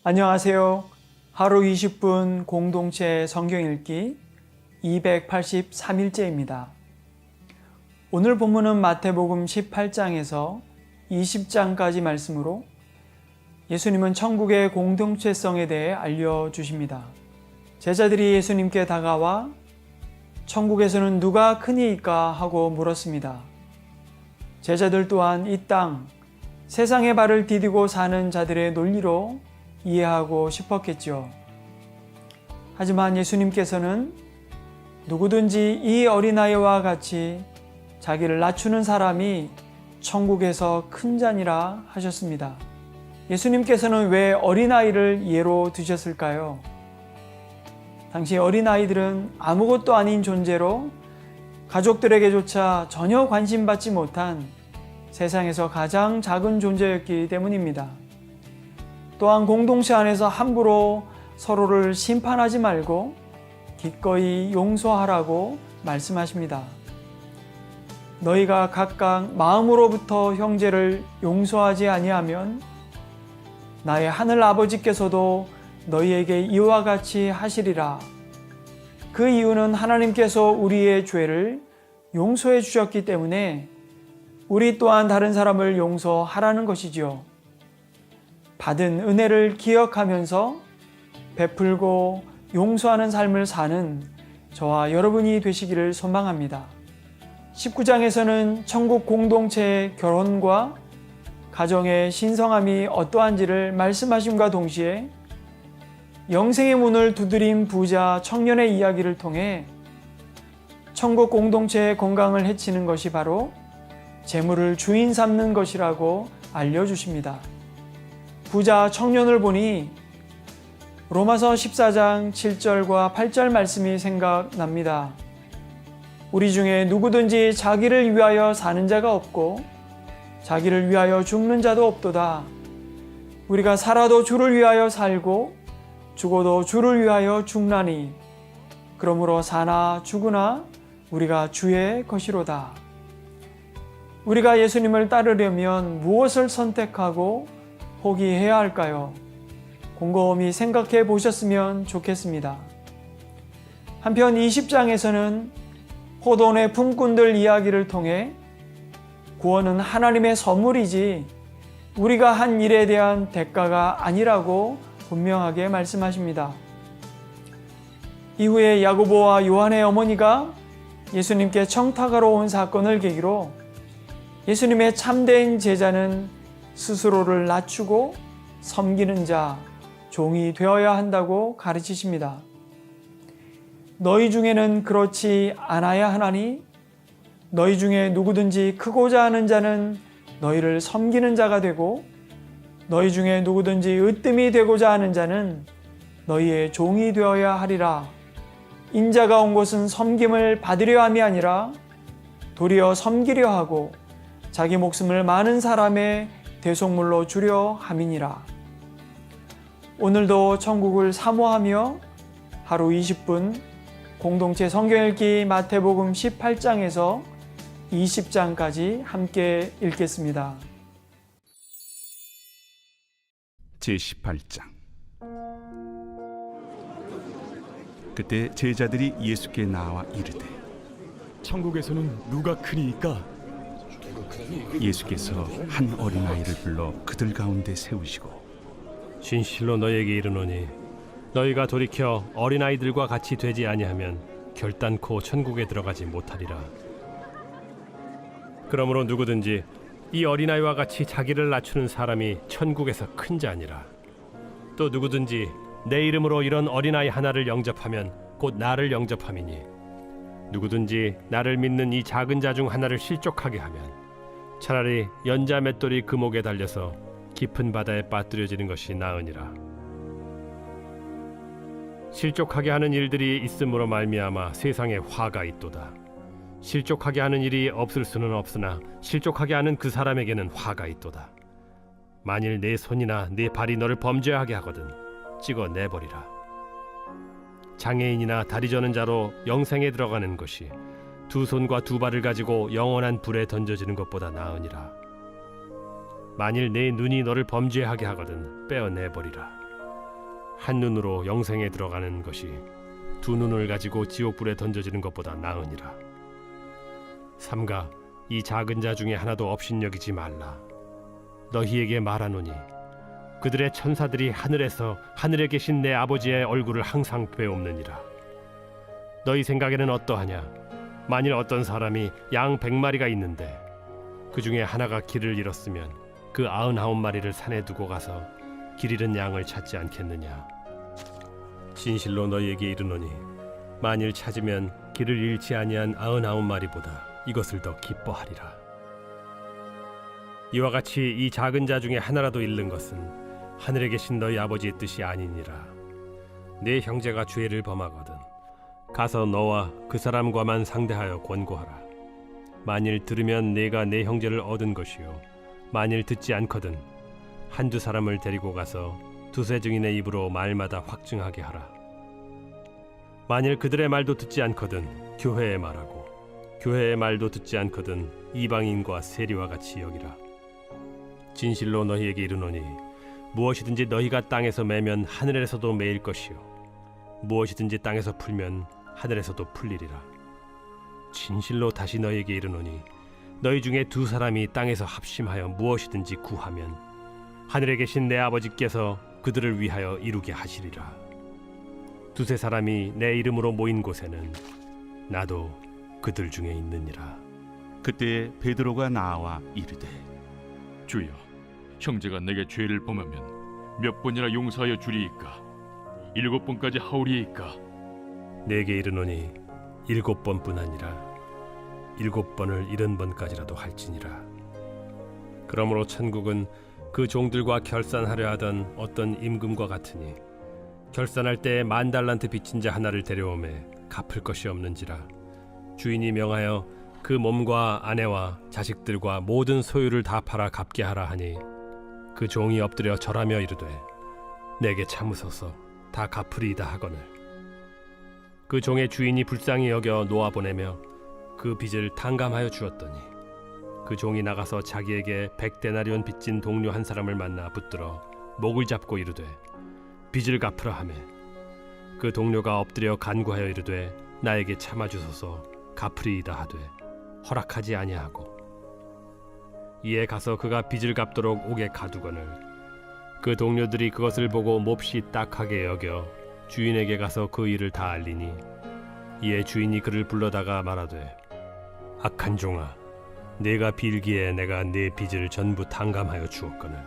안녕하세요. 하루 20분 공동체 성경 읽기 283일째입니다. 오늘 본문은 마태복음 18장에서 20장까지 말씀으로 예수님은 천국의 공동체성에 대해 알려주십니다. 제자들이 예수님께 다가와 천국에서는 누가 크니이까 하고 물었습니다. 제자들 또한 이 땅, 세상의 발을 디디고 사는 자들의 논리로 이해하고 싶었겠죠. 하지만 예수님께서는 누구든지 이 어린아이와 같이 자기를 낮추는 사람이 천국에서 큰 자니라 하셨습니다. 예수님께서는 왜 어린아이를 예로 드셨을까요? 당시 어린아이들은 아무것도 아닌 존재로 가족들에게조차 전혀 관심받지 못한 세상에서 가장 작은 존재였기 때문입니다. 또한 공동체 안에서 함부로 서로를 심판하지 말고 기꺼이 용서하라고 말씀하십니다. 너희가 각각 마음으로부터 형제를 용서하지 아니하면 나의 하늘 아버지께서도 너희에게 이와 같이 하시리라. 그 이유는 하나님께서 우리의 죄를 용서해 주셨기 때문에 우리 또한 다른 사람을 용서하라는 것이지요. 받은 은혜를 기억하면서 베풀고 용서하는 삶을 사는 저와 여러분이 되시기를 소망합니다. 19장에서는 천국 공동체의 결혼과 가정의 신성함이 어떠한지를 말씀하심과 동시에 영생의 문을 두드린 부자 청년의 이야기를 통해 천국 공동체의 건강을 해치는 것이 바로 재물을 주인 삼는 것이라고 알려주십니다. 부자 청년을 보니 로마서 14장 7절과 8절 말씀이 생각납니다. 우리 중에 누구든지 자기를 위하여 사는 자가 없고 자기를 위하여 죽는 자도 없도다. 우리가 살아도 주를 위하여 살고 죽어도 주를 위하여 죽나니 그러므로 사나 죽으나 우리가 주의 것이로다. 우리가 예수님을 따르려면 무엇을 선택하고 포기해야 할까요? 곰곰이 생각해 보셨으면 좋겠습니다. 한편 20장에서는 호돈의 품꾼들 이야기를 통해 구원은 하나님의 선물이지 우리가 한 일에 대한 대가가 아니라고 분명하게 말씀하십니다. 이후에 야고보와 요한의 어머니가 예수님께 청탁하러 온 사건을 계기로 예수님의 참된 제자는 스스로를 낮추고 섬기는 자, 종이 되어야 한다고 가르치십니다. 너희 중에는 그렇지 않아야 하나니 너희 중에 누구든지 크고자 하는 자는 너희를 섬기는 자가 되고 너희 중에 누구든지 으뜸이 되고자 하는 자는 너희의 종이 되어야 하리라. 인자가 온 것은 섬김을 받으려 함이 아니라 도리어 섬기려 하고 자기 목숨을 많은 사람의 대속물로 주려 함이니라. 오늘도 천국을 사모하며 하루 20분 공동체 성경 읽기 마태복음 18장에서 20장까지 함께 읽겠습니다. 제18장. 그때 제자들이 예수께 나와 이르되 천국에서는 누가 크니이까? 예수께서 한 어린아이를 불러 그들 가운데 세우시고 진실로 너희에게 이르노니 너희가 돌이켜 어린아이들과 같이 되지 아니하면 결단코 천국에 들어가지 못하리라. 그러므로 누구든지 이 어린아이와 같이 자기를 낮추는 사람이 천국에서 큰 자니라. 또 누구든지 내 이름으로 이런 어린아이 하나를 영접하면 곧 나를 영접함이니 누구든지 나를 믿는 이 작은 자 중 하나를 실족하게 하면 차라리 연자 맷돌이 그 목에 달려서 깊은 바다에 빠뜨려지는 것이 나으니라. 실족하게 하는 일들이 있음으로 말미암아 세상에 화가 있도다. 실족하게 하는 일이 없을 수는 없으나 실족하게 하는 그 사람에게는 화가 있도다. 만일 내 손이나 내 발이 너를 범죄하게 하거든 찍어 내버리라. 장애인이나 다리 저는 자로 영생에 들어가는 것이 두 손과 두 발을 가지고 영원한 불에 던져지는 것보다 나으니라. 만일 내 눈이 너를 범죄하게 하거든 빼어내버리라. 한 눈으로 영생에 들어가는 것이 두 눈을 가지고 지옥불에 던져지는 것보다 나으니라. 삼가 이 작은 자 중에 하나도 업신여기지 말라. 너희에게 말하노니 그들의 천사들이 하늘에서 하늘에 계신 내 아버지의 얼굴을 항상 배옵느니라. 너희 생각에는 어떠하냐? 만일 어떤 사람이 양 100마리가 있는데 그 중에 하나가 길을 잃었으면 그 99마리를 산에 두고 가서 길 잃은 양을 찾지 않겠느냐? 진실로 너희에게 이르노니 만일 찾으면 길을 잃지 아니한 99마리보다 이것을 더 기뻐하리라. 이와 같이 이 작은 자 중에 하나라도 잃는 것은 하늘에 계신 너희 아버지의 뜻이 아니니라. 네 형제가 죄를 범하거든 가서 너와 그 사람과만 상대하여 권고하라. 만일 들으면 네가 네 형제를 얻은 것이요 만일 듣지 않거든 한두 사람을 데리고 가서 두세 증인의 입으로 말마다 확증하게 하라. 만일 그들의 말도 듣지 않거든 교회에 말하고 교회의 말도 듣지 않거든 이방인과 세리와 같이 여기라. 진실로 너희에게 이르노니 무엇이든지 너희가 땅에서 매면 하늘에서도 매일 것이요 무엇이든지 땅에서 풀면 하늘에서도 풀리리라. 진실로 다시 너희에게 이르노니 너희 중에 두 사람이 땅에서 합심하여 무엇이든지 구하면 하늘에 계신 내 아버지께서 그들을 위하여 이루게 하시리라. 두세 사람이 내 이름으로 모인 곳에는 나도 그들 중에 있느니라. 그때 베드로가 나와 이르되 주여, 형제가 내게 죄를 범하면 몇 번이나 용서하여 주리이까? 7번까지 하오리이까? 내게 이르노니 7번뿐 아니라 7번을 70번까지라도 할지니라. 그러므로 천국은 그 종들과 결산하려 하던 어떤 임금과 같으니 결산할 때에 10,000달란트 빚진 자 하나를 데려오매 갚을 것이 없는지라. 주인이 명하여 그 몸과 아내와 자식들과 모든 소유를 다 팔아 갚게 하라 하니 그 종이 엎드려 절하며 이르되 내게 참으소서 다 갚으리이다 하거늘 그 종의 주인이 불쌍히 여겨 놓아보내며 그 빚을 탕감하여 주었더니 그 종이 나가서 자기에게 100데나리온 빚진 동료 한 사람을 만나 붙들어 목을 잡고 이르되 빚을 갚으라 하매 그 동료가 엎드려 간구하여 이르되 나에게 참아주소서 갚으리이다 하되 허락하지 아니하고 이에 가서 그가 빚을 갚도록 옥에 가두거늘 그 동료들이 그것을 보고 몹시 딱하게 여겨 주인에게 가서 그 일을 다 알리니 이에 주인이 그를 불러다가 말하되 악한 종아 네가 빌기에 내가 네 빚을 전부 탕감하여 주었거늘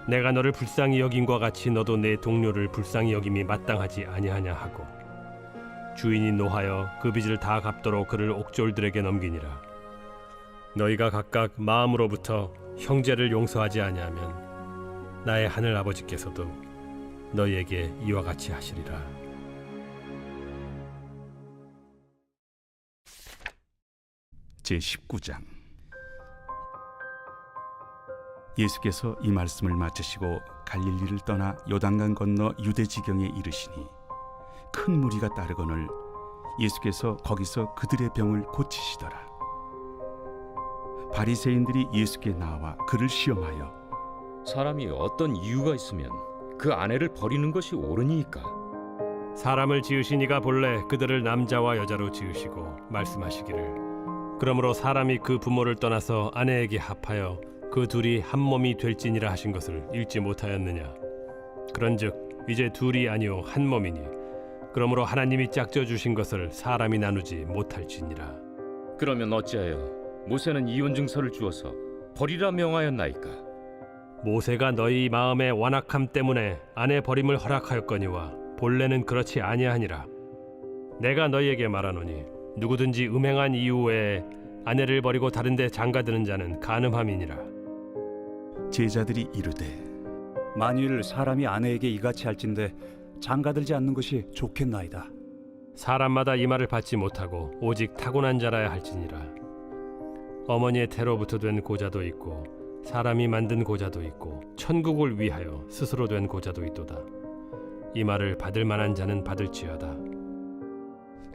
내가 너를 불쌍히 여김과 같이 너도 내 동료를 불쌍히 여김이 마땅하지 아니하냐 하고 주인이 노하여 그 빚을 다 갚도록 그를 옥졸들에게 넘기니라. 너희가 각각 마음으로부터 형제를 용서하지 아니하면 나의 하늘 아버지께서도 너희에게 이와 같이 하시리라. 제19장 예수께서 이 말씀을 마치시고 갈릴리를 떠나 요단강 건너 유대 지경에 이르시니 큰 무리가 따르거늘 예수께서 거기서 그들의 병을 고치시더라. 바리새인들이 예수께 나와 그를 시험하여 사람이 어떤 이유가 있으면 그 아내를 버리는 것이 옳으니까? 사람을 지으신 이가 본래 그들을 남자와 여자로 지으시고 말씀하시기를 그러므로 사람이 그 부모를 떠나서 아내에게 합하여 그 둘이 한 몸이 될지니라 하신 것을 읽지 못하였느냐. 그런즉 이제 둘이 아니요 한 몸이니 그러므로 하나님이 짝져 주신 것을 사람이 나누지 못할지니라. 그러면 어찌하여 모세는 이혼 증서를 주어서 버리라 명하였나이까? 모세가 너희 마음의 완악함 때문에 아내 버림을 허락하였거니와 본래는 그렇지 아니하니라. 내가 너희에게 말하노니 누구든지 음행한 이유 외에 아내를 버리고 다른 데 장가드는 자는 간음함이니라. 제자들이 이르되 만일 사람이 아내에게 이같이 할진대 장가들지 않는 것이 좋겠나이다. 사람마다 이 말을 받지 못하고 오직 타고난 자라야 할지니라. 어머니의 태로부터 된 고자도 있고 사람이 만든 고자도 있고 천국을 위하여 스스로 된 고자도 있도다. 이 말을 받을 만한 자는 받을지어다.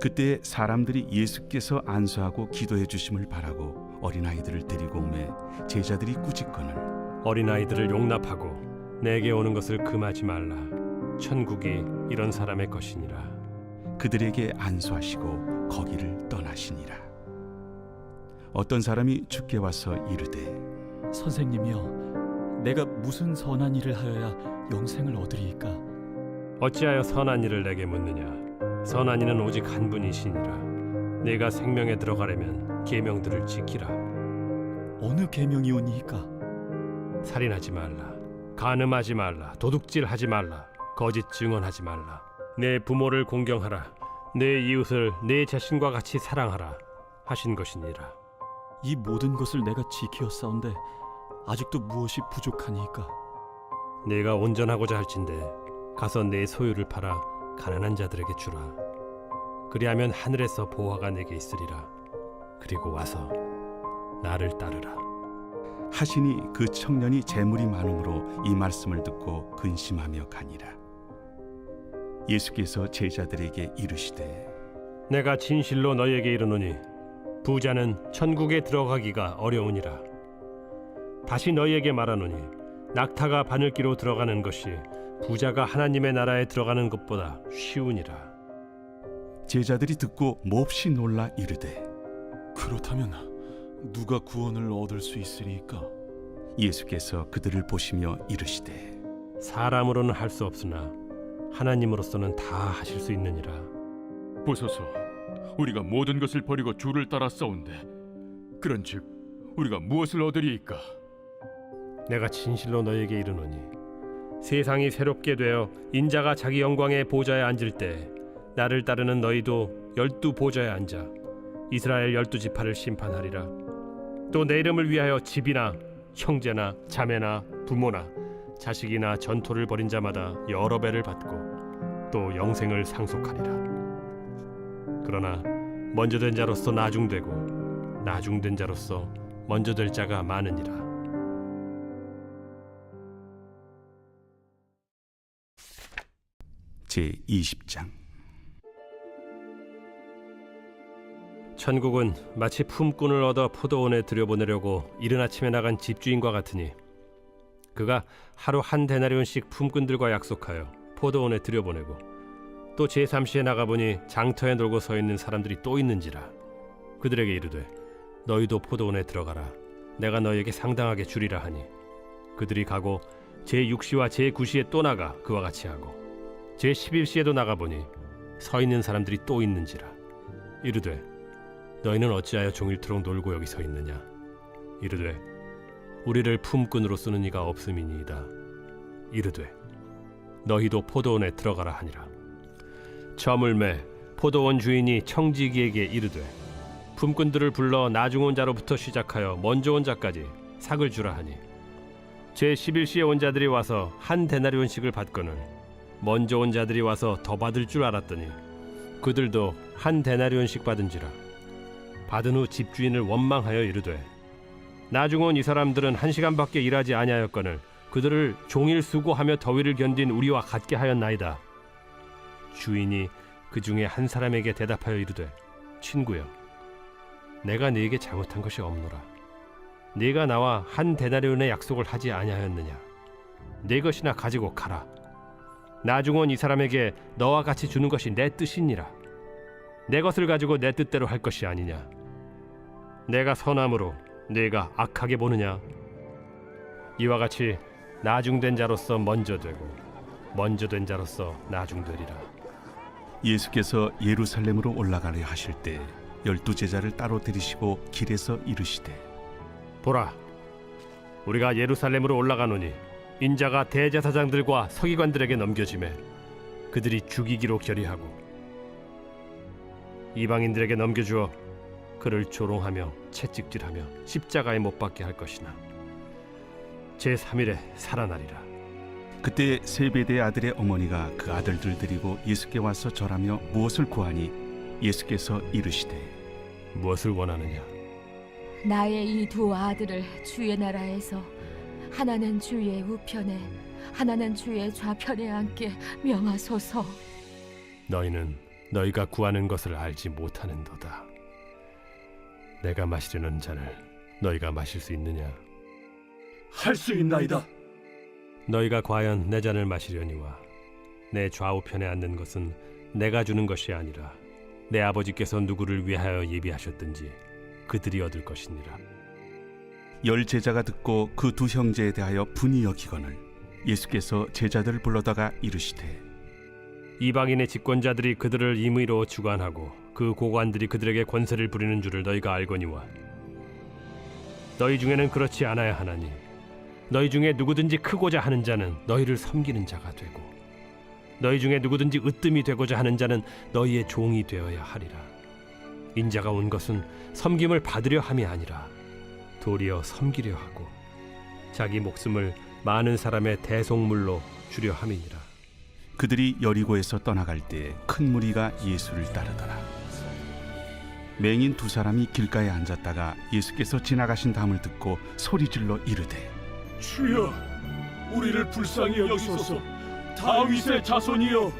그때 사람들이 예수께서 안수하고 기도해 주심을 바라고 어린아이들을 데리고 오매 제자들이 꾸짖거늘 어린아이들을 용납하고 내게 오는 것을 금하지 말라. 천국이 이런 사람의 것이니라. 그들에게 안수하시고 거기를 떠나시니라. 어떤 사람이 주께 와서 이르되 선생님이여, 내가 무슨 선한 일을 하여야 영생을 얻으리이까? 어찌하여 선한 일을 내게 묻느냐? 선한 이는 오직 한 분이시니라. 내가 생명에 들어가려면 계명들을 지키라. 어느 계명이오니이까? 살인하지 말라, 간음하지 말라, 도둑질하지 말라, 거짓 증언하지 말라, 내 부모를 공경하라, 내 이웃을 내 자신과 같이 사랑하라 하신 것이니라. 이 모든 것을 내가 지키었사온데 아직도 무엇이 부족하니이까? 내가 온전하고자 할진대 가서 내 소유를 팔아 가난한 자들에게 주라. 그리하면 하늘에서 보화가 내게 있으리라. 그리고 와서 나를 따르라. 하시니 그 청년이 재물이 많음으로 이 말씀을 듣고 근심하며 가니라. 예수께서 제자들에게 이르시되 내가 진실로 너희에게 이르노니 부자는 천국에 들어가기가 어려우니라. 다시 너희에게 말하노니 낙타가 바늘기로 들어가는 것이 부자가 하나님의 나라에 들어가는 것보다 쉬우니라. 제자들이 듣고 몹시 놀라 이르되 그렇다면 누가 구원을 얻을 수 있으리이까? 예수께서 그들을 보시며 이르시되 사람으로는 할 수 없으나 하나님으로서는 다 하실 수 있느니라. 보소서, 우리가 모든 것을 버리고 주를 따라 싸운데 그런즉 우리가 무엇을 얻으리이까? 내가 진실로 너희에게 이르노니 세상이 새롭게 되어 인자가 자기 영광의 보좌에 앉을 때 나를 따르는 너희도 12 보좌에 앉아 이스라엘 12지파를 심판하리라. 또 내 이름을 위하여 집이나 형제나 자매나 부모나 자식이나 전토를 벌인 자마다 여러 배를 받고 또 영생을 상속하리라. 그러나 먼저 된 자로서 나중되고 나중된 자로서 먼저 될 자가 많으니라. 제20장. 천국은 마치 품꾼을 얻어 포도원에 들여보내려고 이른 아침에 나간 집주인과 같으니 그가 하루 한 데나리온씩 품꾼들과 약속하여 포도원에 들여보내고 또 제3시에 나가보니 장터에 놀고 서 있는 사람들이 또 있는지라. 그들에게 이르되 너희도 포도원에 들어가라. 내가 너희에게 상당하게 주리라 하니 그들이 가고 제6시와 제9시에 또 나가 그와 같이 하고 제11시에도 나가보니 서 있는 사람들이 또 있는지라. 이르되 너희는 어찌하여 종일토록 놀고 여기 서 있느냐? 이르되 우리를 품꾼으로 쓰는 이가 없음이니이다. 이르되 너희도 포도원에 들어가라 하니라. 저물매 포도원 주인이 청지기에게 이르되 품꾼들을 불러 나중 온 자로부터 시작하여 먼저 온 자까지 삭을 주라 하니 제11시에 온 자들이 와서 한 데나리온씩을 받거늘 먼저 온 자들이 와서 더 받을 줄 알았더니 그들도 한 데나리온씩 받은지라. 받은 후 집주인을 원망하여 이르되 나중 온 이 사람들은 1시간밖에 일하지 아니하였거늘 그들을 종일 수고하며 더위를 견딘 우리와 같게 하였나이다. 주인이 그 중에 한 사람에게 대답하여 이르되 친구여, 내가 네게 잘못한 것이 없노라. 네가 나와 한 데나리온의 약속을 하지 아니하였느냐? 네 것이나 가지고 가라. 나중 온 이 사람에게 너와 같이 주는 것이 내 뜻이니라. 내 것을 가지고 내 뜻대로 할 것이 아니냐? 내가 선함으로 네가 악하게 보느냐? 이와 같이 나중된 자로서 먼저 되고 먼저 된 자로서 나중되리라. 예수께서 예루살렘으로 올라가려 하실 때 12 제자를 따로 들이시고 길에서 이르시되 보라, 우리가 예루살렘으로 올라가노니 인자가 대제사장들과 서기관들에게 넘겨지매 그들이 죽이기로 결의하고 이방인들에게 넘겨주어 그를 조롱하며 채찍질하며 십자가에 못 박게 할 것이나 제3일에 살아나리라. 그때 세베대의 아들의 어머니가 그 아들들 데리고 예수께 와서 절하며 무엇을 구하니 예수께서 이르시되 무엇을 원하느냐? 나의 이 두 아들을 주의 나라에서 하나는 주의 우편에 하나는 주의 좌편에 앉게 명하소서. 너희는 너희가 구하는 것을 알지 못하는도다. 내가 마시려는 잔을 너희가 마실 수 있느냐? 할 수 있나이다. 너희가 과연 내 잔을 마시려니와 내 좌우편에 앉는 것은 내가 주는 것이 아니라 내 아버지께서 누구를 위하여 예비하셨든지 그들이 얻을 것이니라. 10 제자가 듣고 그 두 형제에 대하여 분이 여기거늘 예수께서 제자들을 불러다가 이르시되 이방인의 집권자들이 그들을 임의로 주관하고 그 고관들이 그들에게 권세를 부리는 줄을 너희가 알거니와 너희 중에는 그렇지 않아야 하나니 너희 중에 누구든지 크고자 하는 자는 너희를 섬기는 자가 되고 너희 중에 누구든지 으뜸이 되고자 하는 자는 너희의 종이 되어야 하리라. 인자가 온 것은 섬김을 받으려 함이 아니라 도리어 섬기려 하고 자기 목숨을 많은 사람의 대속물로 주려 함이니라. 그들이 여리고에서 떠나갈 때 큰 무리가 예수를 따르더라. 맹인 2 사람이 길가에 앉았다가 예수께서 지나가신 담을 듣고 소리질러 이르되 주여, 우리를 불쌍히 여기소서. 다윗의 자손이여.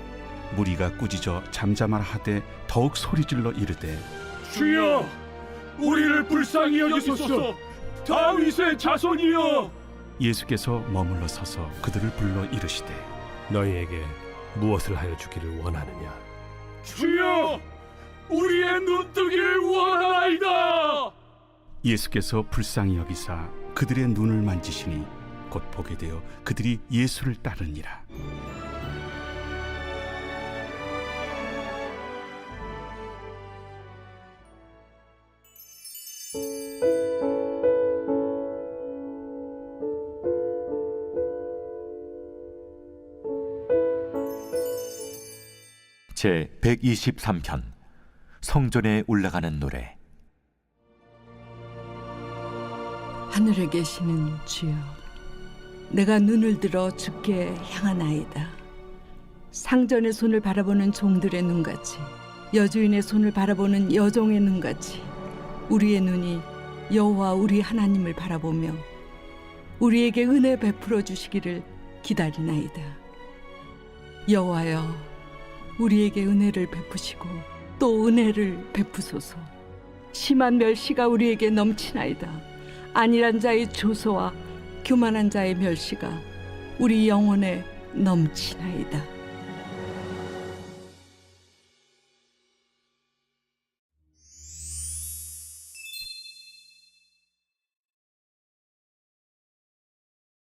무리가 꾸짖어 잠잠하라 하되 더욱 소리질러 이르되 주여, 우리를 불쌍히 여기소서. 다윗의 자손이여. 예수께서 머물러 서서 그들을 불러 이르시되 너희에게 무엇을 하여 주기를 원하느냐? 주여, 우리의 눈뜨기를 원하나이다. 예수께서 불쌍히 여기사 그들의 눈을 만지시니 곧 보게 되어 그들이 예수를 따르니라. 제 123편 성전에 올라가는 노래. 하늘에 계시는 주여, 내가 눈을 들어 주께 향하나이다. 상전의 손을 바라보는 종들의 눈같이, 여주인의 손을 바라보는 여종의 눈같이 우리의 눈이 여호와 우리 하나님을 바라보며 우리에게 은혜 베풀어 주시기를 기다리나이다. 여호와여, 우리에게 은혜를 베푸시고 또 은혜를 베푸소서. 심한 멸시가 우리에게 넘치나이다. 안일한 자의 조소와 교만한 자의 멸시가 우리 영혼에 넘치나이다.